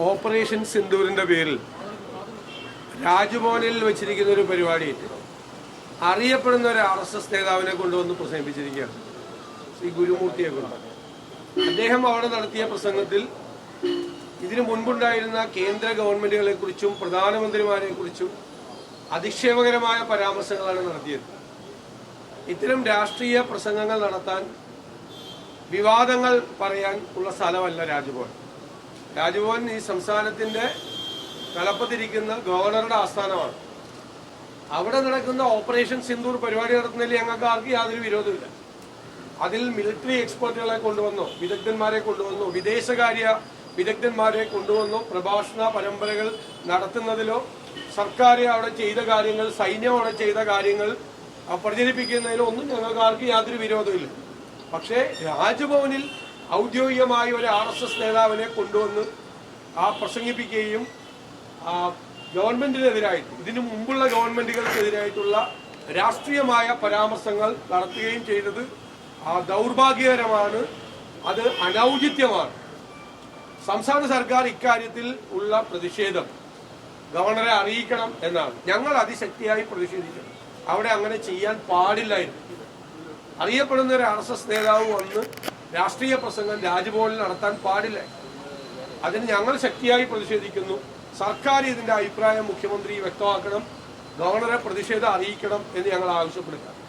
Operation സിന്ദൂരിന്റെ പേരിൽ രാജ്ഭവനിൽ വെച്ചിരിക്കുന്ന ഒരു പരിപാടിയിൽ അറിയപ്പെടുന്ന ഒരു RSS നേതാവിനെ കൊണ്ടുവന്ന് പ്രസംഗിപ്പിച്ചിരിക്കുകയാണ്. ശ്രീ ഗുരുമൂർത്തിയെ കൊണ്ട്. അദ്ദേഹം അവിടെ നടത്തിയ പ്രസംഗത്തിൽ ഇതിനു മുൻപുണ്ടായിരുന്ന കേന്ദ്ര ഗവൺമെന്റുകളെ കുറിച്ചും പ്രധാനമന്ത്രിമാരെ കുറിച്ചും അധിക്ഷേപകരമായ പരാമർശങ്ങളാണ് നടത്തിയത്. ഇത്തരം രാഷ്ട്രീയ പ്രസംഗങ്ങൾ നടത്താൻ, വിവാദങ്ങൾ പറയാൻ ഉള്ള സ്ഥലമല്ല രാജ്ഭവൻ. രാജ്ഭവൻ ഈ സംസ്ഥാനത്തിന്റെ തലപ്പത്തിരിക്കുന്ന ഗവർണറുടെ ആസ്ഥാനമാണ്. അവിടെ നടക്കുന്ന ഓപ്പറേഷൻ സിന്ദൂർ പരിപാടി നടത്തുന്നതിൽ ഞങ്ങൾക്ക് ആർക്കും യാതൊരു വിരോധമില്ല. അതിൽ മിലിറ്ററി എക്സ്പെർട്ടുകളെ കൊണ്ടുവന്നോ, വിദഗ്ധന്മാരെ കൊണ്ടുവന്നോ, വിദേശകാര്യ വിദഗ്ധന്മാരെ കൊണ്ടുവന്നോ പ്രഭാഷണ പരമ്പരകൾ നടത്തുന്നതിലോ സർക്കാർ അവിടെ ചെയ്ത കാര്യങ്ങൾ, സൈന്യം അവിടെ ചെയ്ത കാര്യങ്ങൾ പ്രചരിപ്പിക്കുന്നതിലോ ഒന്നും ഞങ്ങൾക്ക് ആർക്കും യാതൊരു വിരോധമില്ല. പക്ഷേ രാജ്ഭവനിൽ ഔദ്യോഗികമായി ഒരു RSS നേതാവിനെ കൊണ്ടുവന്ന് പ്രസംഗിപ്പിക്കുകയും ഗവൺമെന്റിനെതിരായിട്ട്, ഇതിനു മുമ്പുള്ള ഗവൺമെന്റുകൾക്കെതിരായിട്ടുള്ള രാഷ്ട്രീയമായ പരാമർശങ്ങൾ നടത്തുകയും ചെയ്തത് ദൗർഭാഗ്യകരമാണ്. അത് അനൌചിത്യമാണ്. സംസ്ഥാന സർക്കാർ ഇക്കാര്യത്തിൽ ഉള്ള പ്രതിഷേധം ഗവർണറെ അറിയിക്കണം എന്നാണ്. ഞങ്ങൾ അതിശക്തിയായി പ്രതിഷേധിക്കണം. അവിടെ അങ്ങനെ ചെയ്യാൻ പാടില്ലായിരുന്നു. അറിയപ്പെടുന്ന ഒരു RSS നേതാവ് വന്ന് രാഷ്ട്രീയ പ്രസംഗം രാജ്ഭവനിൽ നടത്താൻ പാടില്ല. അതിന് ഞങ്ങൾ ശക്തിയായി പ്രതിഷേധിക്കുന്നു. സർക്കാർ ഇതിന്റെ അഭിപ്രായം മുഖ്യമന്ത്രി വ്യക്തമാക്കണം, ഗവർണറെ പ്രതിഷേധം അറിയിക്കണം എന്ന് ഞങ്ങൾ ആവശ്യപ്പെടുക.